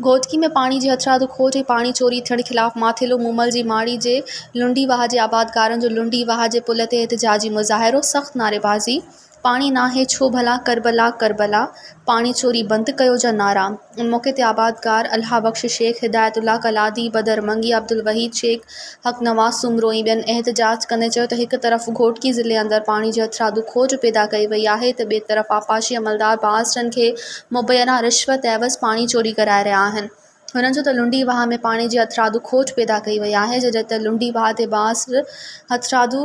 घोटकी में पाणी जी हथरादू खोज ऐं पाणी चोरी थियण ख़िलाफ़ माथेलो मूमल जी माड़ी जे लुंडी वाह जे आबादकारनि जो लुंडी वाह जे पुल ते एहतिजाजी मुज़ाहिरो, सख़्त नारेबाज़ी। पाणी नाहे छो भला, करबला करबला, पाणी चोरी बंदि कयो जा नारा। मौक़े ते आबादकार अल्लाह बख़्श शेख, हिदायतुल्लाह कलादी, बदर मंगी, अब्दुल वहीद शेख, हक़ नवाज़ सुमरो ऐं ॿियनि एहतिजाज कंदे चयो त हिक तरफ़ घोटकी ज़िले अंदरि पाणी जी हथरादू खोज पैदा कई वई आहे त ॿिए तरफ़ आपाशी अमलदार बासिटनि खे मुबैना रिश्वत एवज़ पाणी चोरी कराए रहिया आहिनि। हुननि जो त लुंडी वाह में पाणी जी हथरादू खोज पैदा कई वई आहे, जॾहिं त लुंडी वाह ते बांस हथरादू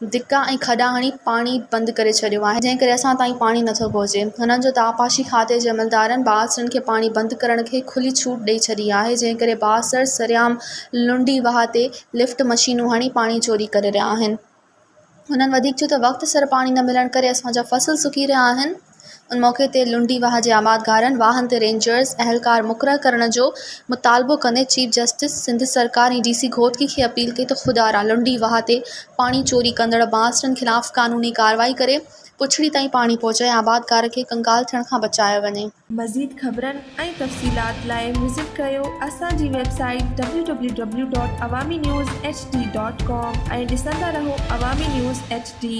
धिका ऐं खॾा हणी पाणी बंदि करे छॾियो आहे, जंहिं करे असां ताईं पाणी नथो पहुचे। हुननि जो त आपाशी खाते जे अमलदारनि बासिटनि खे पाणी बंदि करण खे खुली छूट ॾेई छॾी आहे, जंहिं करे बासिट सरियाम लुंडी वाह ते लिफ्ट मशीनूं हणी पाणी चोरी करे रहिया आहिनि। हुननि वधीक चयो त वक़्त सिर पाणी न मिलण करे असांजा फसल सुकी रहिया आहिनि। उन मौक़े ते लुंडी वाह जे आबादकारनि वाहन ते रेंजर्स अहलकार मुक़ररु करण जो मुतालबो कंदे चीफ जस्टिस सिंध सरकार ऐं DC घोटकी खे अपील कई त ख़ुदारा लुंडी वाह ते पाणी चोरी कंदड़ बासिटनि ख़िलाफ़ क़ानूनी कार्रवाई करे पुछड़ी ताईं पाणी पहुचाए आबादकार खे कंगाल थियण खां बचायो वञे। मज़ीद ख़बरनि ऐं तफ़सीलात लाइ विज़िट कयो असांजी वेबसाइट www.awamiNewsHD.com ऐं ॾिसंदा रहो अवामी न्यूज़ HD।